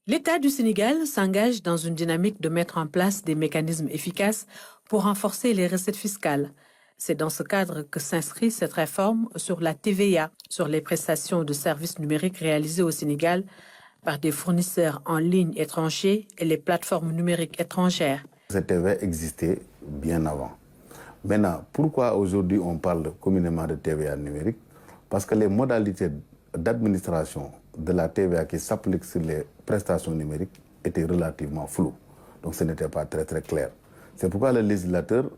L'État du Sénégal s'engage dans une dynamique de mettre en place des mécanismes efficaces pour renforcer les recettes fiscales. C'est dans ce cadre que s'inscrit cette réforme sur la TVA, sur les prestations de services numériques réalisées au Sénégal par des fournisseurs en ligne étrangers et les plateformes numériques étrangères. Cette TVA existait bien avant. Maintenant, pourquoi aujourd'hui on parle communément de TVA numérique? Parce que les modalités d'administration de la TVA qui s'appliquent sur les prestations numériques étaient relativement floues. Donc ce n'était pas très clair. C'est pourquoi le législateur,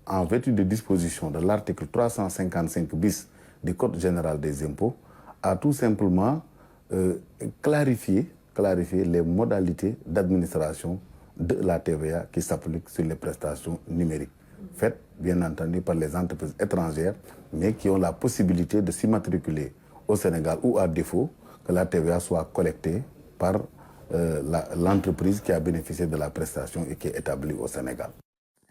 en vertu des dispositions de l'article 355 bis du Code général des impôts, a tout simplement clarifié les modalités d'administration de la TVA qui s'applique sur les prestations numériques, faites bien entendu par les entreprises étrangères, mais qui ont la possibilité de s'immatriculer au Sénégal ou à défaut que la TVA soit collectée par l'entreprise qui a bénéficié de la prestation et qui est établie au Sénégal.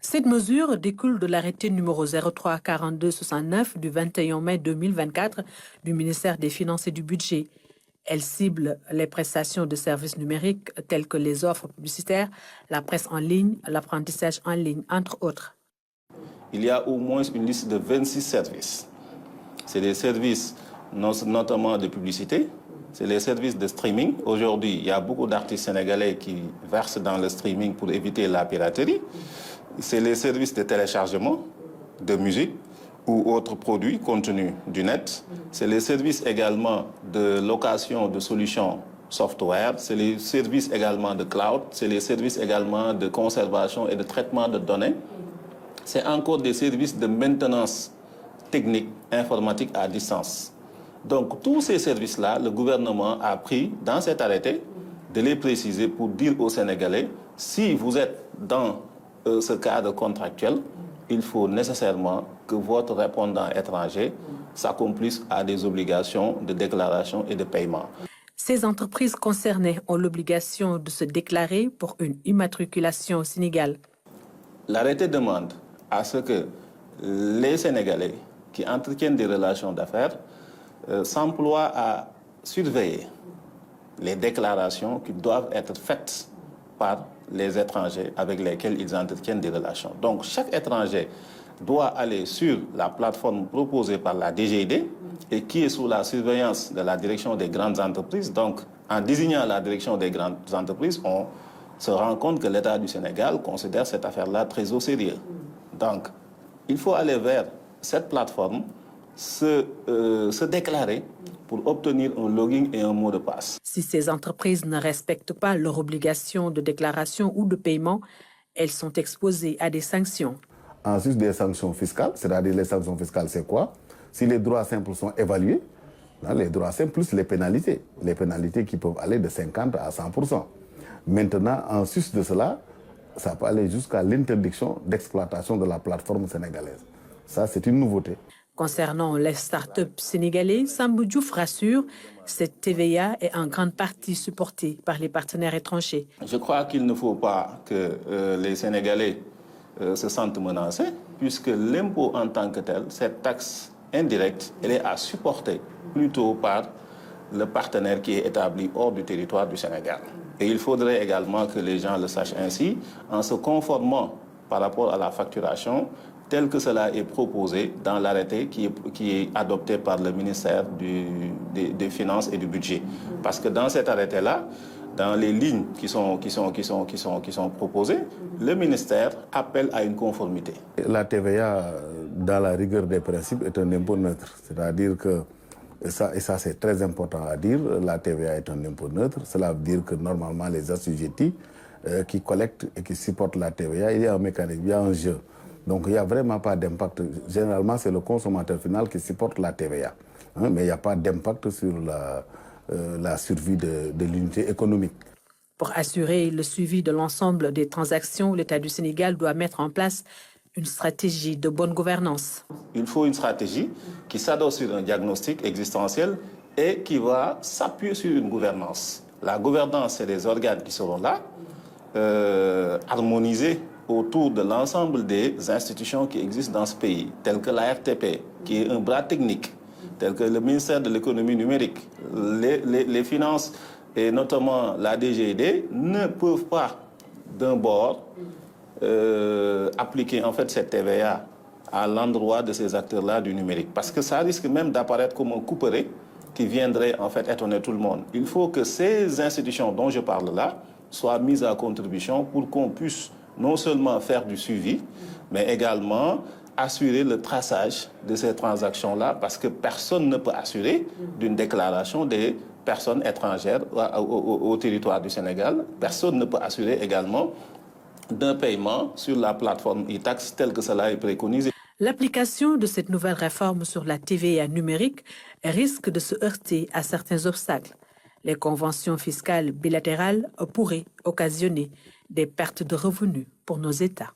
Cette mesure découle de l'arrêté numéro 03 42 69 du 21 mai 2024 du ministère des Finances et du Budget. Elle cible les prestations de services numériques telles que les offres publicitaires, la presse en ligne, l'apprentissage en ligne, entre autres. Il y a au moins une liste de 26 services. C'est des services notamment de publicité, c'est les services de streaming. Aujourd'hui, il y a beaucoup d'artistes sénégalais qui versent dans le streaming pour éviter la piraterie. C'est les services de téléchargement de musique ou autres produits, contenus du net. C'est les services également de location de solutions software. C'est les services également de cloud. C'est les services également de conservation et de traitement de données. C'est encore des services de maintenance technique, informatique à distance. Donc, tous ces services-là, le gouvernement a pris dans cet arrêté de les préciser pour dire aux Sénégalais, si vous êtes dans ce cadre contractuel, il faut nécessairement que votre répondant étranger s'accomplisse à des obligations de déclaration et de paiement. Ces entreprises concernées ont l'obligation de se déclarer pour une immatriculation au Sénégal. L'arrêté demande à ce que les Sénégalais qui entretiennent des relations d'affaires s'emploient à surveiller les déclarations qui doivent être faites par les étrangers avec lesquels ils entretiennent des relations. Donc, chaque étranger doit aller sur la plateforme proposée par la DGID et qui est sous la surveillance de la direction des grandes entreprises. Donc, en désignant la direction des grandes entreprises, on se rend compte que l'État du Sénégal considère cette affaire-là très au sérieux. Donc, il faut aller vers cette plateforme, se déclarer pour obtenir un login et un mot de passe. Si ces entreprises ne respectent pas leur obligation de déclaration ou de paiement, elles sont exposées à des sanctions. Ensuite, des sanctions fiscales, c'est-à-dire les sanctions fiscales, c'est quoi? Si les droits simples sont évalués, les droits simples plus les pénalités qui peuvent aller de 50 à 100%. Maintenant, en sus de cela, ça peut aller jusqu'à l'interdiction d'exploitation de la plateforme sénégalaise. Ça, c'est une nouveauté. Concernant les startups sénégalais, Sambou Diouf rassure, cette TVA est en grande partie supportée par les partenaires étrangers. Je crois qu'il ne faut pas que les Sénégalais se sentent menacés, puisque l'impôt en tant que tel, cette taxe indirecte, elle est à supporter plutôt par le partenaire qui est établi hors du territoire du Sénégal. Et il faudrait également que les gens le sachent ainsi, en se conformant par rapport à la facturation, tel que cela est proposé dans l'arrêté qui est adopté par le ministère des Finances et du Budget. Parce que dans cet arrêté-là, dans les lignes qui sont proposées, le ministère appelle à une conformité. La TVA, dans la rigueur des principes, est un impôt neutre. C'est-à-dire que, et ça c'est très important à dire, la TVA est un impôt neutre. Cela veut dire que normalement les assujettis qui collectent et qui supportent la TVA, il y a un mécanisme, il y a un jeu. Donc il n'y a vraiment pas d'impact. Généralement, c'est le consommateur final qui supporte la TVA. Mais il n'y a pas d'impact sur la survie de l'unité économique. Pour assurer le suivi de l'ensemble des transactions, l'État du Sénégal doit mettre en place une stratégie de bonne gouvernance. Il faut une stratégie qui s'adosse sur un diagnostic existentiel et qui va s'appuyer sur une gouvernance. La gouvernance, c'est des organes qui seront là, harmonisés autour de l'ensemble des institutions qui existent dans ce pays, telles que la RTP, qui est un bras technique, telles que le ministère de l'économie numérique, les finances et notamment la DGID, ne peuvent pas d'un bord appliquer en fait cette TVA à l'endroit de ces acteurs-là du numérique. Parce que ça risque même d'apparaître comme un couperet qui viendrait en fait étonner tout le monde. Il faut que ces institutions dont je parle là soient mises à contribution pour qu'on puisse non seulement faire du suivi, mais également assurer le traçage de ces transactions-là, parce que personne ne peut assurer d'une déclaration des personnes étrangères au territoire du Sénégal. Personne ne peut assurer également d'un paiement sur la plateforme e-tax tel que cela est préconisé. L'application de cette nouvelle réforme sur la TVA numérique risque de se heurter à certains obstacles. Les conventions fiscales bilatérales pourraient occasionner des pertes de revenus pour nos États.